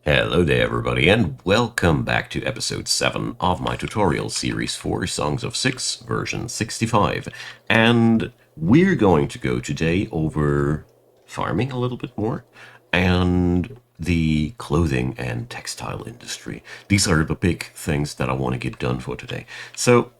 Hello there everybody and welcome back to episode 7 of my tutorial series for Songs of SYX version 65. And we're going to go today over farming a little bit more and the clothing and textile industry. These are the big things that I want to get done for today. So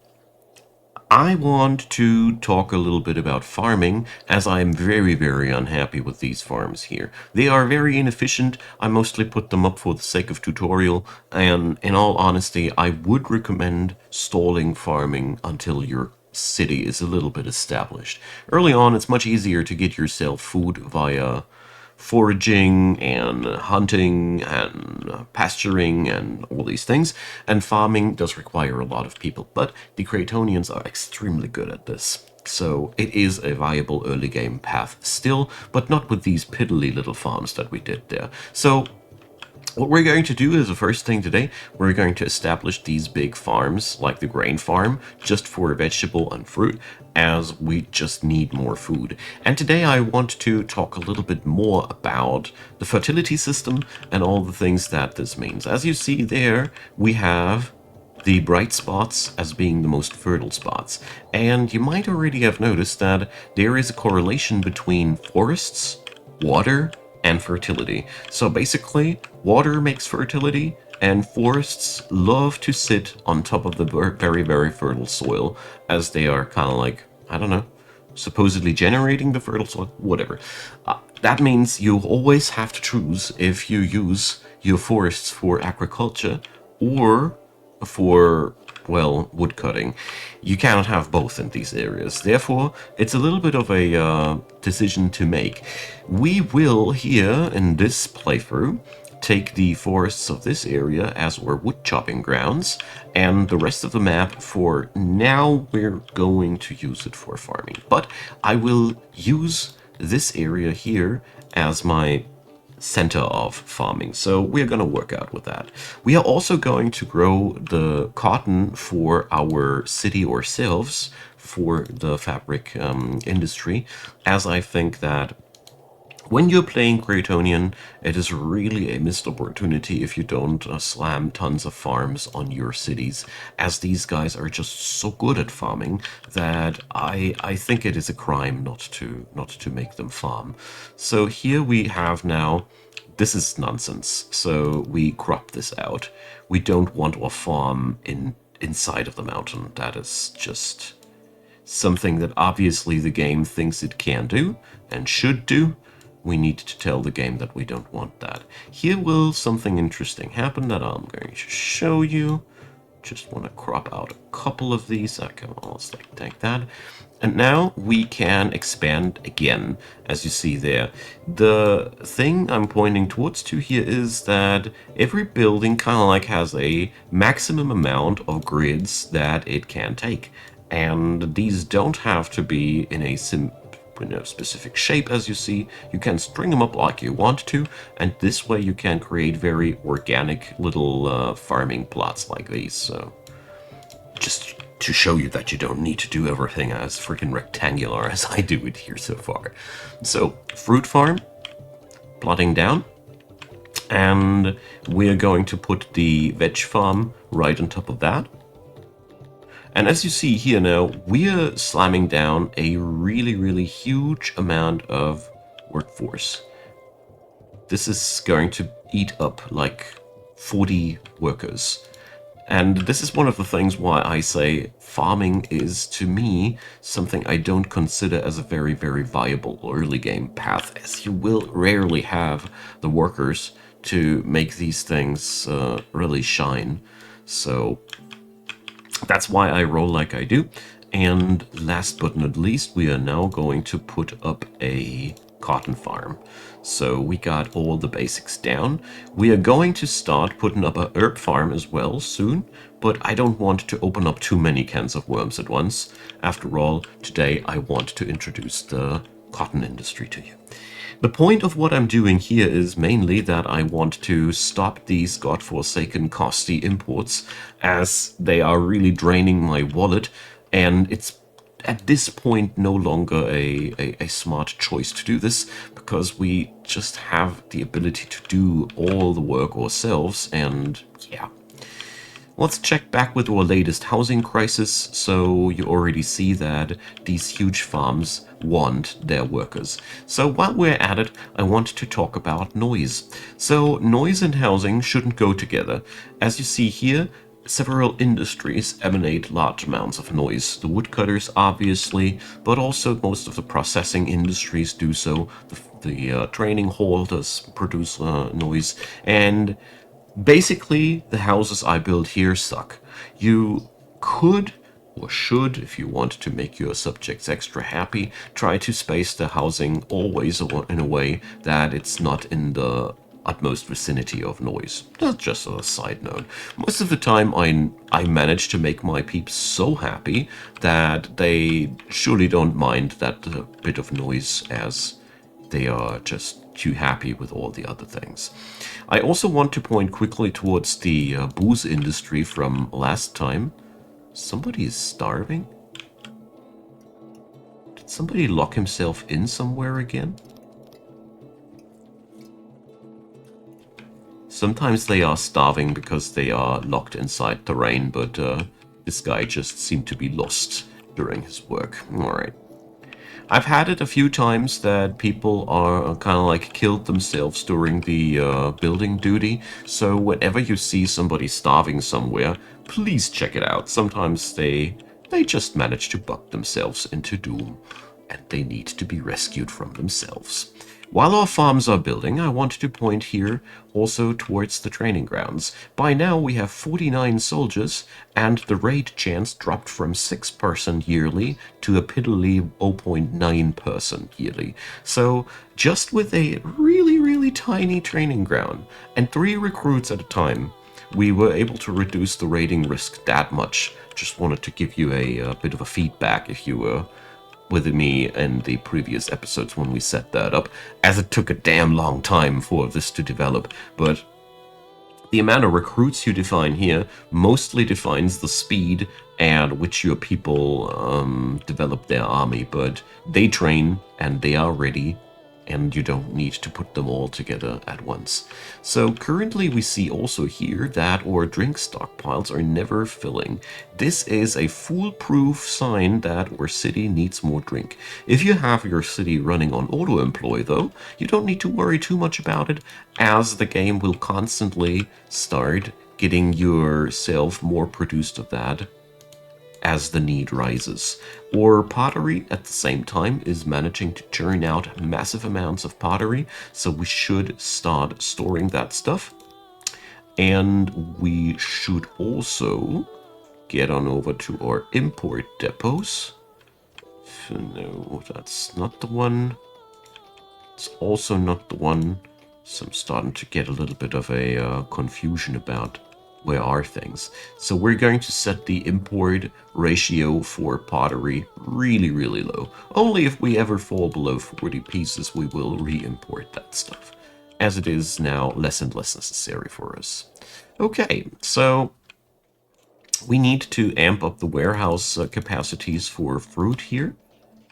I want to talk a little bit about farming, as I'm very unhappy with these farms here. They are very inefficient. I mostly put them up for the sake of tutorial, and in all honesty, I would recommend stalling farming until your city is a little bit established. Early on, it's much easier to get yourself food via foraging and hunting and pasturing and all these things. And farming does require a lot of people, but the Craytonians are extremely good at this. So it is a viable early game path still, but not with these piddly little farms that we did there. So what we're going to do is the first thing today, we're going to establish these big farms, like the grain farm, just for vegetable and fruit, as we just need more food. And today I want to talk a little bit more about the fertility system and all the things that this means. As you see there, we have the bright spots as being the most fertile spots. And you might already have noticed that there is a correlation between forests, water, and fertility. So basically, water makes fertility, and forests love to sit on top of the very fertile soil, as they are kind of like, I don't know, supposedly generating the fertile soil, whatever. That means you always have to choose if you use your forests for agriculture or for, well, wood cutting. You cannot have both in these areas. Therefore, it's a little bit of a decision to make. We will here in this playthrough take the forests of this area as our wood chopping grounds, and the rest of the map for now we're going to use it for farming. But I will use this area here as my center of farming. So we're going to work out with that. We are also going to grow the cotton for our city ourselves for the fabric industry, as I think that when you're playing Craytonian, it is really a missed opportunity if you don't slam tons of farms on your cities, as these guys are just so good at farming that I think it is a crime not to make them farm. So here we have now, this is nonsense. So we crop this out. We don't want our farm inside of the mountain. That is just something that obviously the game thinks it can do and should do. We need to tell the game that we don't want that. Here will something interesting happen that I'm going to show you. Just want to crop out a couple of these. I can almost take that. And now we can expand again, as you see there. The thing I'm pointing towards to here is that every building kind of like has a maximum amount of grids that it can take. And these don't have to be in a specific shape. As you see, you can string them up like you want to, and this way you can create very organic little farming plots like these. So just to show you that you don't need to do everything as freaking rectangular as I do it here so far. So fruit farm, plotting down, and we're going to put the veg farm right on top of that. And as you see here now, we are slamming down a really huge amount of workforce. This is going to eat up like 40 workers. And this is one of the things why I say farming is, to me, something I don't consider as a very viable early game path, as you will rarely have the workers to make these things really shine. So that's why I roll like I do. And last but not least, we are now going to put up a cotton farm. So we got all the basics down. We are going to start putting up a herb farm as well soon, but I don't want to open up too many cans of worms at once. After all, today I want to introduce the cotton industry to you. The point of what I'm doing here is mainly that I want to stop these godforsaken costly imports, as they are really draining my wallet, and it's at this point no longer a smart choice to do this, because we just have the ability to do all the work ourselves, and yeah. Let's check back with our latest housing crisis. So you already see that these huge farms want their workers. So while we're at it, I want to talk about noise. So noise and housing shouldn't go together. As you see here, several industries emanate large amounts of noise. The woodcutters, obviously, but also most of the processing industries do so. The training hall does produce noise, and basically, the houses I build here suck. You could or should, if you want to make your subjects extra happy, try to space the housing always in a way that it's not in the utmost vicinity of noise. That's just a side note. Most of the time, I manage to make my peeps so happy that they surely don't mind that bit of noise, as they are just too happy with all the other things. I also want to point quickly towards the booze industry from last time. Somebody is starving? Did somebody lock himself in somewhere again? Sometimes they are starving because they are locked inside the rain, but this guy just seemed to be lost during his work. Alright. I've had it a few times that people are kind of like killed themselves during the building duty. So whenever you see somebody starving somewhere, please check it out. Sometimes they just manage to buck themselves into doom, and they need to be rescued from themselves. While our farms are building, I want to point here also towards the training grounds. By now we have 49 soldiers, and the raid chance dropped from 6% yearly to a piddly 0.9% yearly. So just with a really tiny training ground and 3 recruits at a time, we were able to reduce the raiding risk that much. Just wanted to give you a bit of a feedback if you were with me in the previous episodes when we set that up, as it took a damn long time for this to develop. But the amount of recruits you define here mostly defines the speed at which your people develop their army, but they train and they are ready, and you don't need to put them all together at once. So currently we see also here that our drink stockpiles are never filling. This is a foolproof sign that our city needs more drink. If you have your city running on auto-employ though, you don't need to worry too much about it, as the game will constantly start getting yourself more produced of that as the need rises. Or pottery at the same time is managing to churn out massive amounts of pottery, so we should start storing that stuff. And we should also get on over to our import depots. No, that's not the one. It's also not the one. So I'm starting to get a little bit of a confusion about where are things. So we're going to set the import ratio for pottery really low. Only if we ever fall below 40 pieces we will re-import that stuff, as it is now less and less necessary for us. Okay, so we need to amp up the warehouse capacities for fruit here,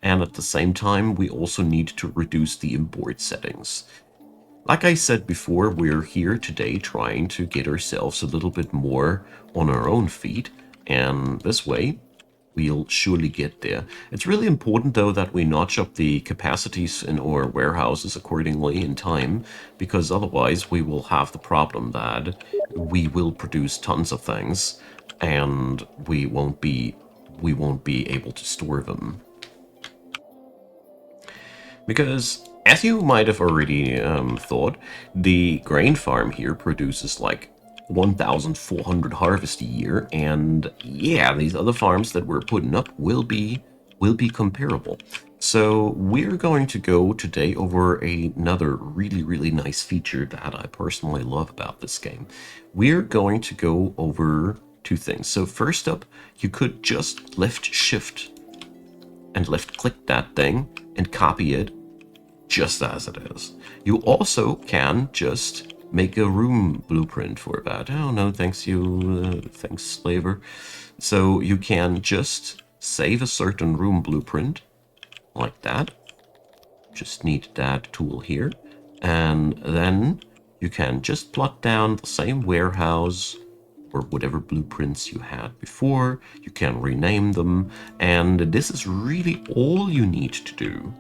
and at the same time we also need to reduce the import settings. Like I said before, we're here today trying to get ourselves a little bit more on our own feet, and this way we'll surely get there. It's really important though that we notch up the capacities in our warehouses accordingly in time, because otherwise we will have the problem that we will produce tons of things and we won't be able to store them. Because, as you might have already thought, the grain farm here produces like 1,400 harvest a year, and yeah, these other farms that we're putting up will be comparable. So we're going to go today over another really nice feature that I personally love about this game. We're going to go over 2 things. So first up, you could just left shift and left click that thing and copy it just as it is. You also can just make a room blueprint for that. Oh no, thanks Slaver. So you can just save a certain room blueprint like that, Just need that tool here. And then you can just plot down the same warehouse or whatever blueprints you had before. You can rename them. And this is really all you need to do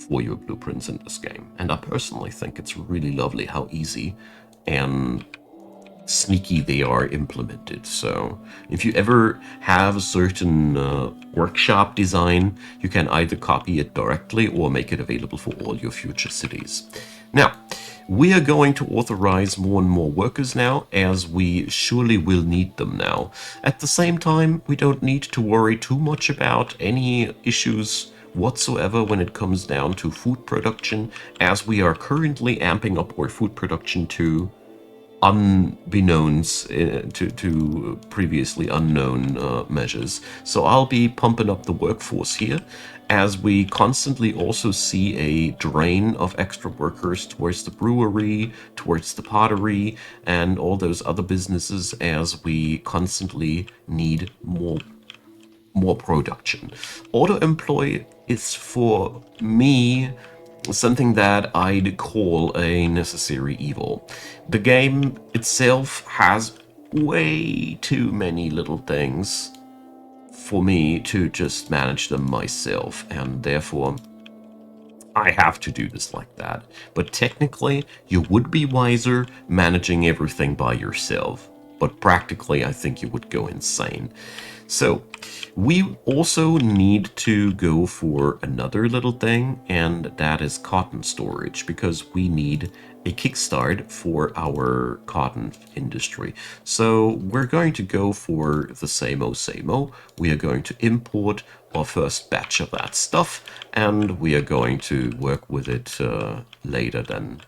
for your blueprints in this game. And I personally think it's really lovely how easy and sneaky they are implemented. So if you ever have a certain workshop design, you can either copy it directly or make it available for all your future cities. Now, we are going to authorize more and more workers now, as we surely will need them now. At the same time, we don't need to worry too much about any issues whatsoever when it comes down to food production, as we are currently amping up our food production to unbeknownst to previously unknown measures. So I'll be pumping up the workforce here, as we constantly also see a drain of extra workers towards the brewery, towards the pottery, and all those other businesses, as we constantly need more production. Auto employ is for me something that I'd call a necessary evil. The game itself has way too many little things for me to just manage them myself, and therefore I have to do this like that. But technically, you would be wiser managing everything by yourself. But practically, I think you would go insane. So, we also need to go for another little thing, and that is cotton storage, because we need a kickstart for our cotton industry. So we're going to go for the same-o. We are going to import our first batch of that stuff, and we are going to work with it later then.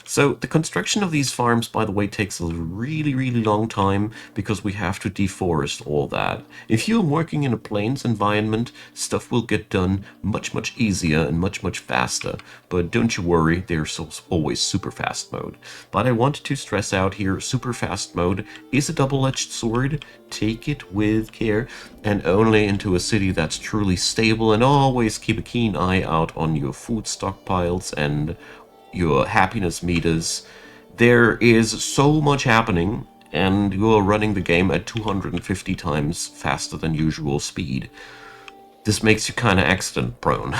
So the construction of these farms, by the way, takes a really, really long time, because we have to deforest all that. If you're working in a plains environment, stuff will get done much, much easier and much, much faster. But don't you worry, there's always super fast mode. But I want to stress out here, super fast mode is a double-edged sword. Take it with care, and only into a city that's truly stable, and always keep a keen eye out on your food stockpiles and your happiness meters. There is so much happening, and you're running the game at 250 times faster than usual speed. This makes you kind of accident prone,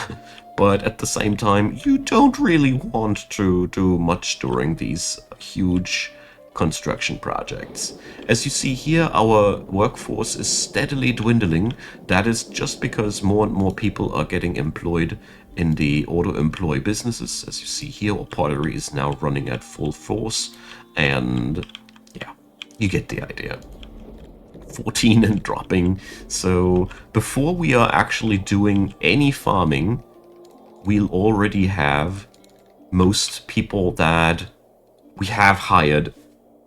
but at the same time, you don't really want to do much during these huge construction projects. As you see here, our workforce is steadily dwindling. That is just because more and more people are getting employed in the auto-employ businesses. As you see here, our pottery is now running at full force, and yeah, you get the idea. 14 and dropping. So before we are actually doing any farming, we'll already have most people that we have hired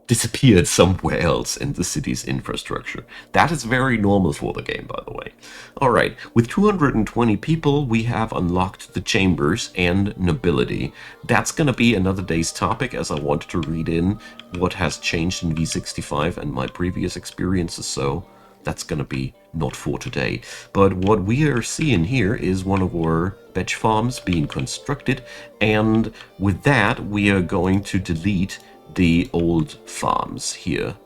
disappeared somewhere else in the city's infrastructure. That is very normal for the game, by the way. Alright, with 220 people, we have unlocked the chambers and nobility. That's gonna be another day's topic, as I wanted to read in what has changed in V65 and my previous experiences, so that's gonna be not for today. But what we are seeing here is one of our veg farms being constructed, and with that we are going to delete the old farms here,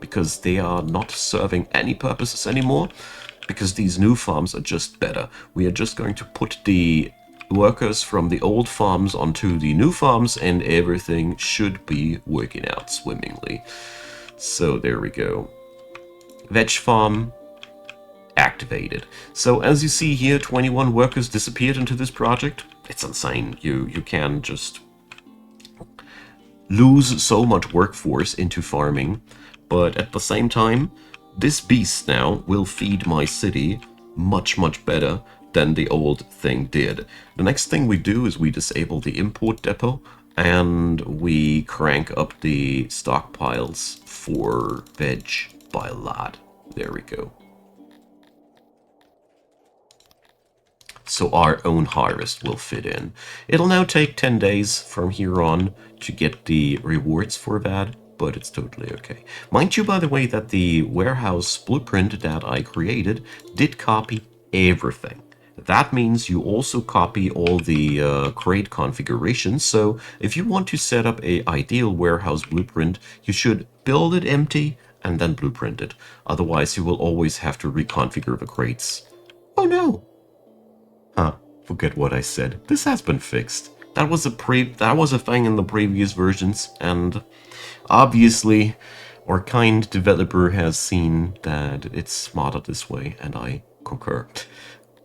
because they are not serving any purposes anymore, because these new farms are just better. We are just going to put the workers from the old farms onto the new farms, and everything should be working out swimmingly. So there we go. Veg farm activated. So as you see here, 21 workers disappeared into this project. It's insane. You can just lose so much workforce into farming, but at the same time, this beast now will feed my city much, much better than the old thing did. The next thing we do is we disable the import depot, and we crank up the stockpiles for veg by a lot. There we go. So our own harvest will fit in. It'll now take 10 days from here on to get the rewards for that, but it's totally okay. Mind you, by the way, that the warehouse blueprint that I created did copy everything. That means you also copy all the crate configurations. So if you want to set up a ideal warehouse blueprint, you should build it empty and then blueprint it. Otherwise, you will always have to reconfigure the crates. Oh no! Huh, forget what I said. This has been fixed. That was a thing in the previous versions, and obviously our kind developer has seen that it's smarter this way, and I concur.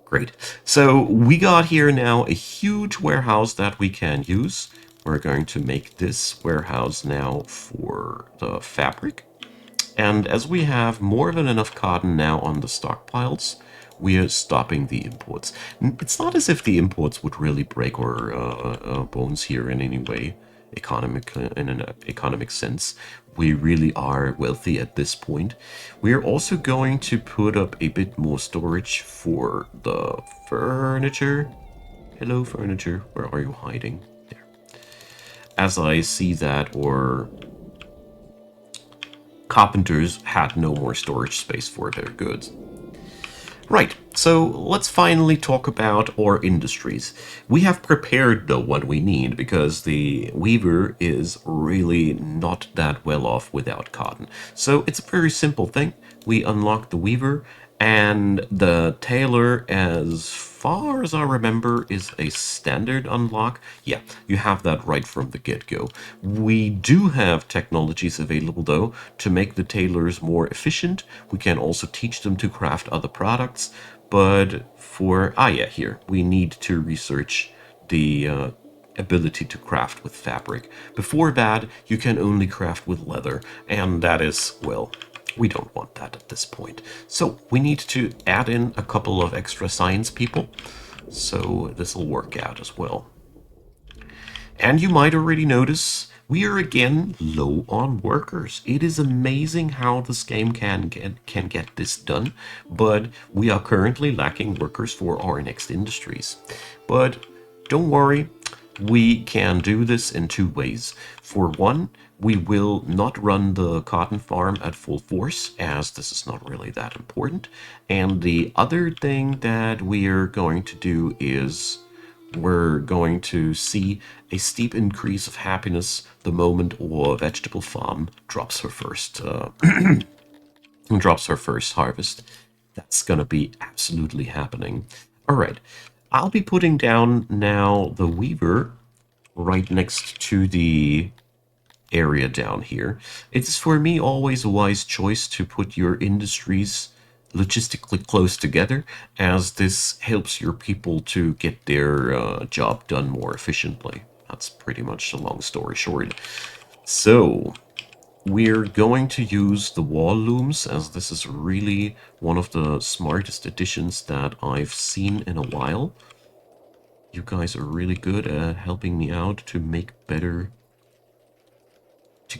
Great. So we got here now a huge warehouse that we can use. We're going to make this warehouse now for the fabric. And as we have more than enough cotton now on the stockpiles, we are stopping the imports. It's not as if the imports would really break our bones here in any way, in an economic sense. We really are wealthy at this point. We are also going to put up a bit more storage for the furniture. Hello, furniture. Where are you hiding? There. As I see that, or carpenters had no more storage space for their goods. Right, so let's finally talk about our industries. We have prepared the what we need because the weaver is really not that well off without cotton. So it's a very simple thing. We unlock the weaver, and the tailor, as far as I remember, is a standard unlock. Yeah, you have that right from the get-go. We do have technologies available, though, to make the tailors more efficient. We can also teach them to craft other products. But here, we need to research the ability to craft with fabric. Before that, you can only craft with leather, and that is, well, we don't want that at this point. So we need to add in a couple of extra science people, so this will work out as well. And you might already notice we are again low on workers. It is amazing how this game can get this done, but we are currently lacking workers for our next industries. But don't worry, we can do this in two ways. For one, we will not run the cotton farm at full force, as this is not really that important. And the other thing that we're going to do is we're going to see a steep increase of happiness the moment our vegetable farm drops her first harvest. That's gonna be absolutely happening. All right, I'll be putting down now the weaver right next to the area down here. It's for me always a wise choice to put your industries logistically close together, as this helps your people to get their job done more efficiently. That's pretty much the long story short. So we're going to use the wall looms, as this is really one of the smartest additions that I've seen in a while. You guys are really good at helping me out to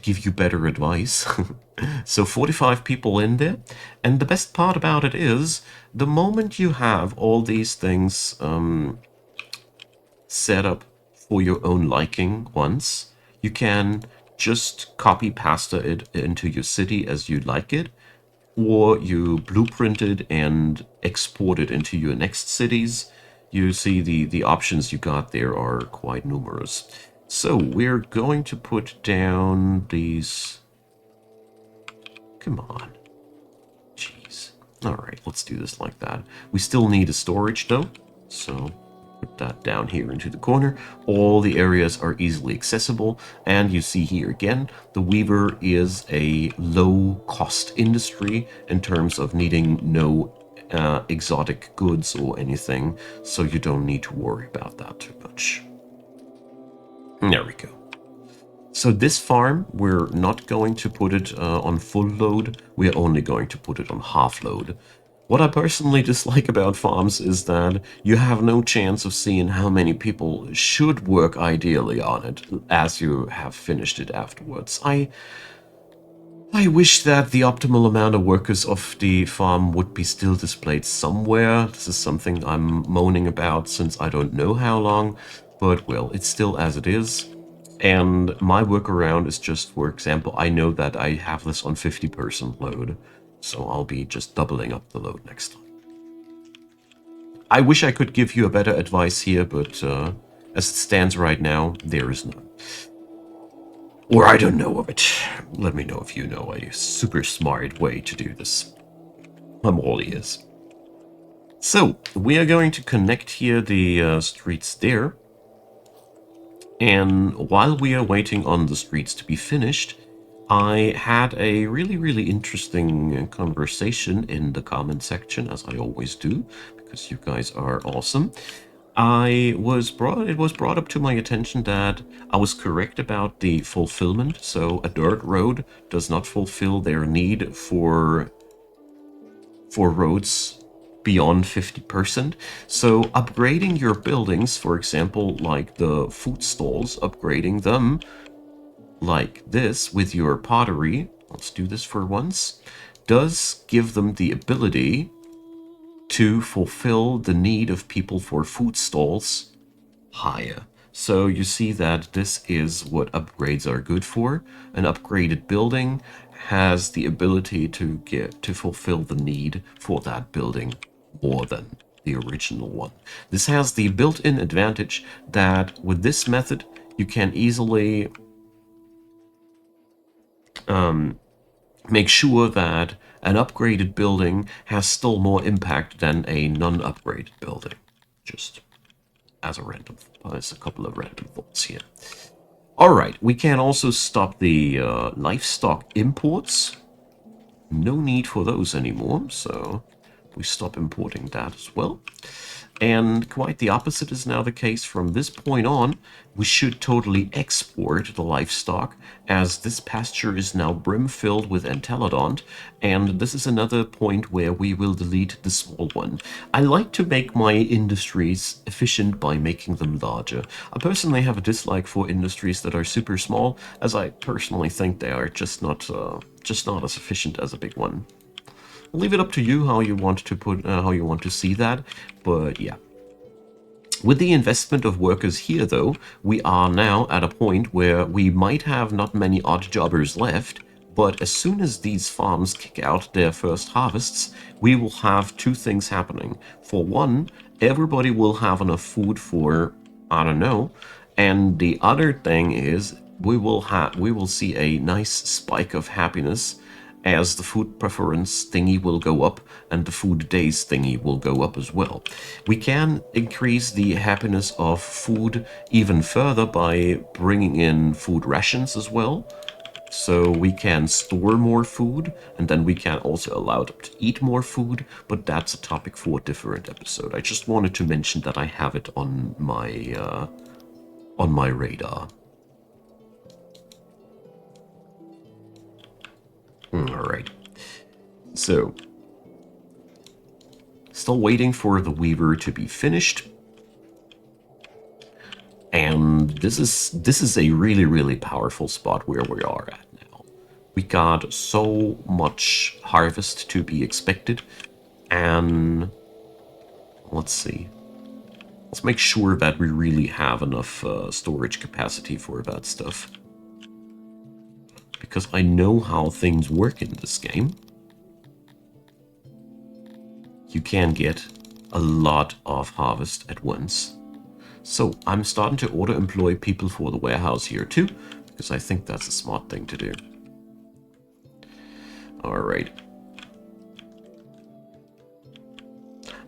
give you better advice. So 45 people in there, and the best part about it is the moment you have all these things set up for your own liking once, you can just copy pasta it into your city as you like it, or you blueprint it and export it into your next cities. You see the options you got there are quite numerous. So we're going to put down these. Come on. Jeez. Alright, let's do this like that. We still need a storage though, so put that down here into the corner. All the areas are easily accessible, and you see here again, the weaver is a low-cost industry in terms of needing no exotic goods or anything, so you don't need to worry about that too much. There we go. So this farm, we're not going to put it on full load, we're only going to put it on half load. What I personally dislike about farms is that you have no chance of seeing how many people should work ideally on it as you have finished it afterwards. I wish that the optimal amount of workers of the farm would be still displayed somewhere. This is something I'm moaning about since I don't know how long, but well, it's still as it is. And my workaround is just, for example, I know that I have this on 50% load, so I'll be just doubling up the load next time. I wish I could give you a better advice here, but as it stands right now, there is none. Or I don't know of it. Let me know if you know a super smart way to do this. I'm all ears. So, we are going to connect here the streets there. And while we are waiting on the streets to be finished, I had a really interesting conversation in the comment section, as I always do, because you guys are awesome. It was brought up to my attention that I was correct about the fulfillment. So a dirt road does not fulfill their need for roads beyond 50%. So upgrading your buildings, for example, like the food stalls, upgrading them like this with your pottery, let's do this for once, does give them the ability to fulfill the need of people for food stalls higher. So you see that this is what upgrades are good for. An upgraded building has the ability to fulfill the need for that building more than the original one. This has the built-in advantage that with this method you can easily make sure that an upgraded building has still more impact than a non-upgraded building. Just as a couple of random thoughts here. All right, we can also stop the livestock imports. No need for those anymore, so we stop importing that as well. And quite the opposite is now the case. From this point on, we should totally export the livestock, as this pasture is now brim-filled with entelodont, and this is another point where we will delete the small one. I like to make my industries efficient by making them larger. I personally have a dislike for industries that are super small, as I personally think they are just not as efficient as a big one. I'll leave it up to you how you want to see that, but yeah. With the investment of workers here, though, we are now at a point where we might have not many odd jobbers left, but as soon as these farms kick out their first harvests, we will have two things happening. For one, everybody will have enough food for, I don't know, and the other thing is we will see a nice spike of happiness as the food preference thingy will go up and the food days thingy will go up as well. We can increase the happiness of food even further by bringing in food rations as well. So we can store more food, and then we can also allow them to eat more food, but that's a topic for a different episode. I just wanted to mention that I have it on my radar. Alright. So, still waiting for the weaver to be finished. And this is a really powerful spot where we are at now. We got so much harvest to be expected, and let's see. Let's make sure that we really have enough storage capacity for that stuff. Because I know how things work in this game. You can get a lot of harvest at once. So I'm starting to auto-employ people for the warehouse here too, because I think that's a smart thing to do. Alright.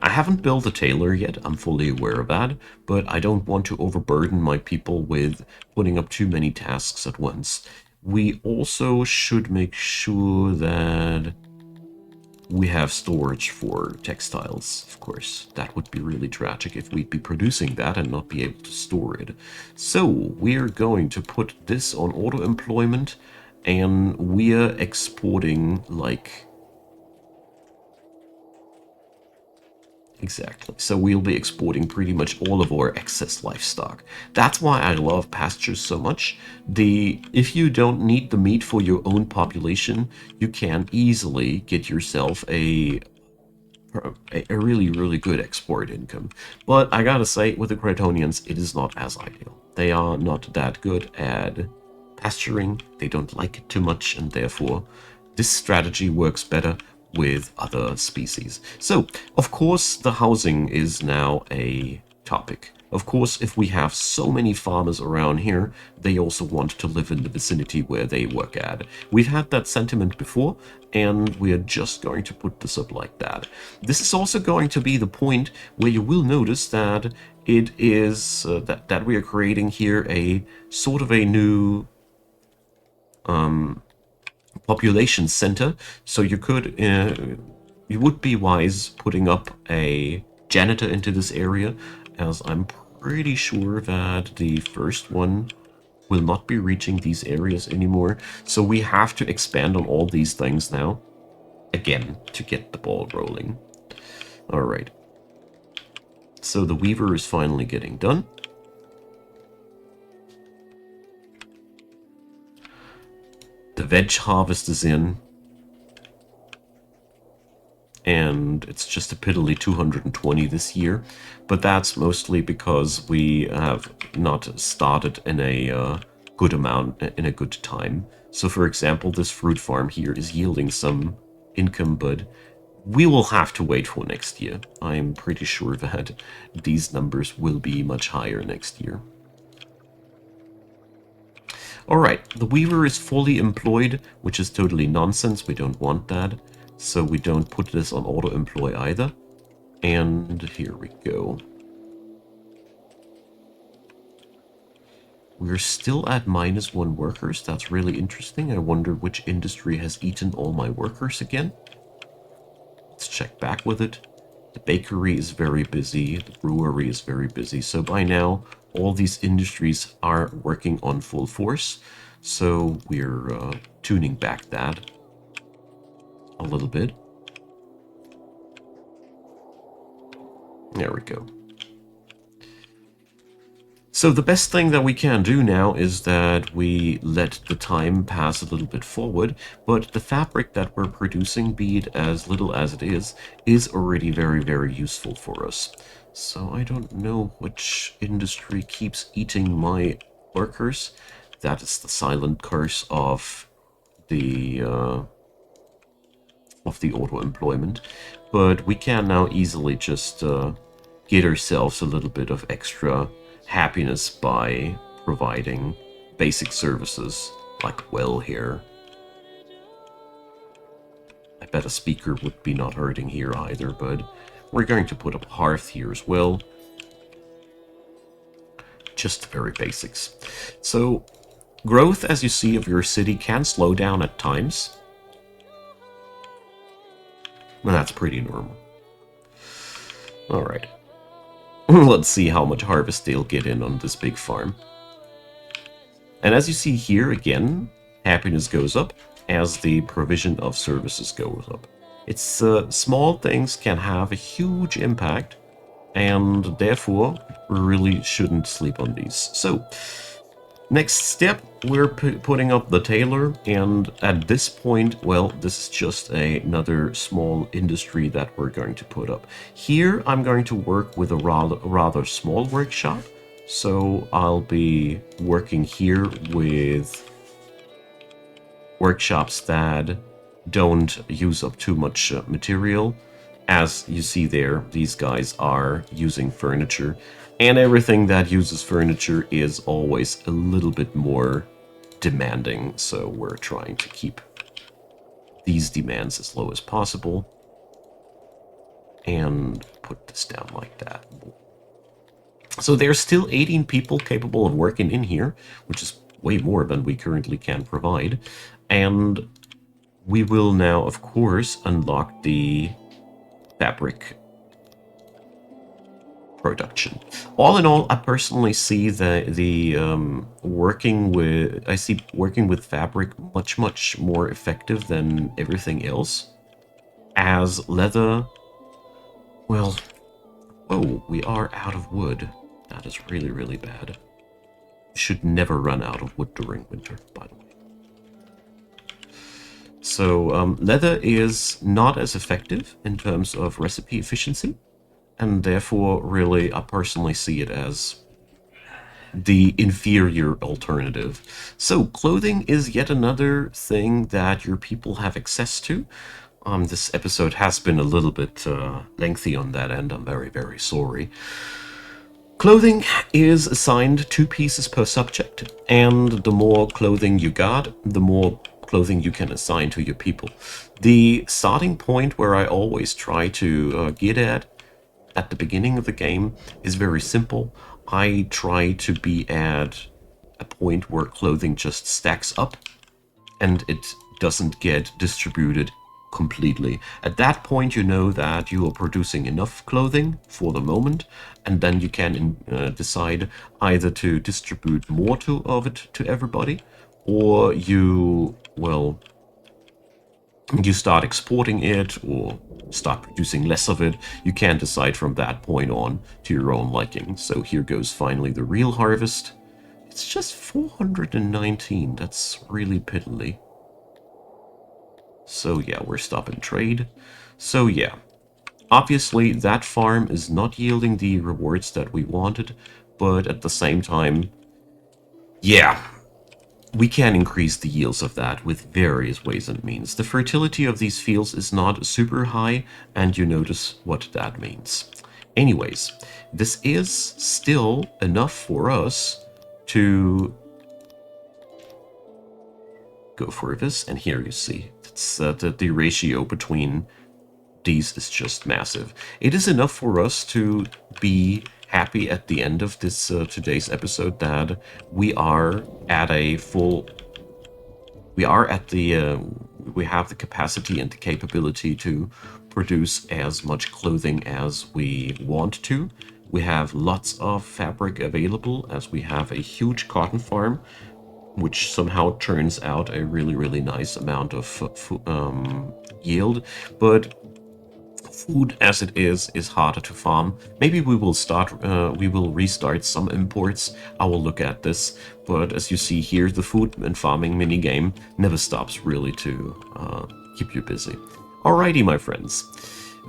I haven't built a tailor yet, I'm fully aware of that, but I don't want to overburden my people with putting up too many tasks at once. We also should make sure that we have storage for textiles, of course. That would be really tragic if we'd be producing that and not be able to store it. So we're going to put this on auto-employment, and we're exporting like... Exactly. So we'll be exporting pretty much all of our excess livestock. That's why I love pastures so much. If you don't need the meat for your own population, you can easily get yourself a really good export income. But I gotta say, with the Cretonians, it is not as ideal. They are not that good at pasturing. They don't like it too much, and therefore this strategy works better with other species. So, of course, the housing is now a topic. Of course, if we have so many farmers around here, they also want to live in the vicinity where they work at. We've had that sentiment before, and we are just going to put this up like that. This is also going to be the point where you will notice that it is that we are creating here a sort of a new population center. So you would be wise putting up a janitor into this area, as I'm pretty sure that the first one will not be reaching these areas anymore. So we have to expand on all these things now, again, to get the ball rolling. All right. So the weaver is finally getting done. The veg harvest is in. And it's just a piddly 220 this year, but that's mostly because we have not started in a good amount, in a good time. So for example, this fruit farm here is yielding some income, but we will have to wait for next year. I'm pretty sure that these numbers will be much higher next year. Alright, the weaver is fully employed, which is totally nonsense. We don't want that. So we don't put this on auto-employ either. And here we go. We're still at -1 workers. That's really interesting. I wonder which industry has eaten all my workers again. Let's check back with it. The bakery is very busy. The brewery is very busy. So by now, all these industries are working on full force. So we're tuning back that a little bit. There we go. So the best thing that we can do now is that we let the time pass a little bit forward, but the fabric that we're producing, be it as little as it is already very, very useful for us. So I don't know which industry keeps eating my workers. That is the silent curse of the auto-employment. But we can now easily just get ourselves a little bit of extra happiness by providing basic services like well here. I bet a speaker would be not hurting here either, but we're going to put up a hearth here as well. Just the very basics. So growth, as you see, of your city can slow down at times. And that's pretty normal. Alright. Let's see how much harvest they'll get in on this big farm. And as you see here, again, happiness goes up as the provision of services goes up. It's small things can have a huge impact, and therefore we really shouldn't sleep on these. So next step, we're putting up the tailor, and at this point, well, this is just another small industry that we're going to put up. Here, I'm going to work with a rather small workshop, so I'll be working here with workshops that don't use up too much material. As you see there, these guys are using furniture. And everything that uses furniture is always a little bit more demanding, so we're trying to keep these demands as low as possible. And put this down like that. So there's still 18 people capable of working in here, which is way more than we currently can provide. And we will now, of course, unlock the fabric production. All in all, I personally see working with fabric much more effective than everything else. As leather, well, oh, we are out of wood. That is really bad. You should never run out of wood during winter, by the way. So leather is not as effective in terms of recipe efficiency. And therefore, really, I personally see it as the inferior alternative. So, clothing is yet another thing that your people have access to. This episode has been a little bit lengthy on that end. I'm very, very sorry. Clothing is assigned 2 pieces per subject, and the more clothing you got, the more clothing you can assign to your people. The starting point where I always try to get at the beginning of the game is very simple. I try to be at a point where clothing just stacks up and it doesn't get distributed completely. At that point, you know that you are producing enough clothing for the moment, and then you can decide either to distribute more of it to everybody, or you start exporting it or start producing less of it. You can decide from that point on to your own liking. So here goes finally the real harvest. It's just 419. That's really piddly. So yeah, we're stopping trade. So yeah, obviously that farm is not yielding the rewards that we wanted, but at the same time, yeah, we can increase the yields of that with various ways and means. The fertility of these fields is not super high, and you notice what that means. Anyways, this is still enough for us to go for this, and here you see it's the ratio between these is just massive. It is enough for us to be happy at the end of this today's episode that we are at a full. We are at the. We have the capacity and the capability to produce as much clothing as we want to. We have lots of fabric available as we have a huge cotton farm, which somehow turns out a really, really nice amount of yield. But food as it is harder to farm. Maybe we will restart some imports. I will look at this. But as you see here, the food and farming minigame never stops really to keep you busy. Alrighty, my friends.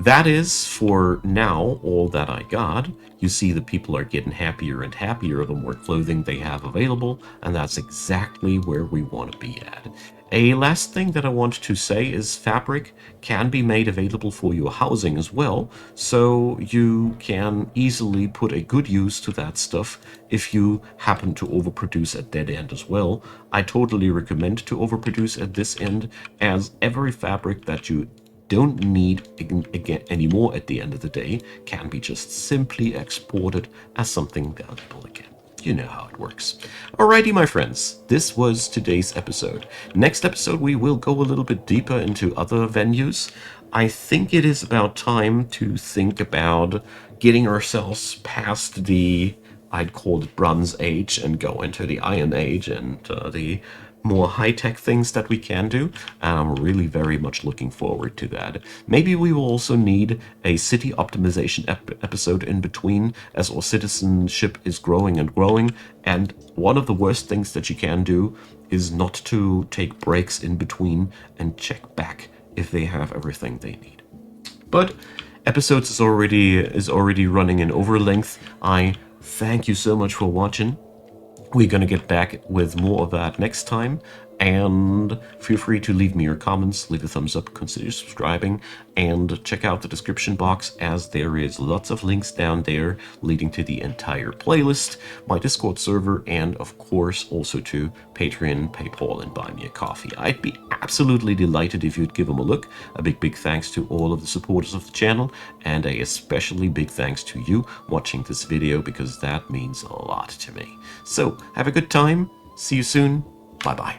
That is, for now, all that I got. You see the people are getting happier and happier the more clothing they have available, and that's exactly where we want to be at. A last thing that I want to say is fabric can be made available for your housing as well, so you can easily put a good use to that stuff if you happen to overproduce at that end as well. I totally recommend to overproduce at this end, as every fabric that you don't need again anymore at the end of the day can be just simply exported as something valuable again. You know how it works. Alrighty, my friends, this was today's episode. Next episode, we will go a little bit deeper into other venues. I think it is about time to think about getting ourselves past the, I'd call it Bronze Age, and go into the Iron Age and the more high-tech things that we can do, and I'm really very much looking forward to that. Maybe we will also need a city optimization episode in between, as our citizenship is growing and growing, and one of the worst things that you can do is not to take breaks in between and check back if they have everything they need. But episodes is already running in overlength. I thank you so much for watching. We're going to get back with more of that next time, and feel free to leave me your comments, leave a thumbs up, consider subscribing, and check out the description box, as there is lots of links down there leading to the entire playlist, my Discord server, and of course also to Patreon, PayPal, and Buy Me a Coffee. I'd be absolutely delighted if you'd give them a look. A big thanks to all of the supporters of the channel, and a especially big thanks to you watching this video, because that means a lot to me. So, have a good time, see you soon, bye bye.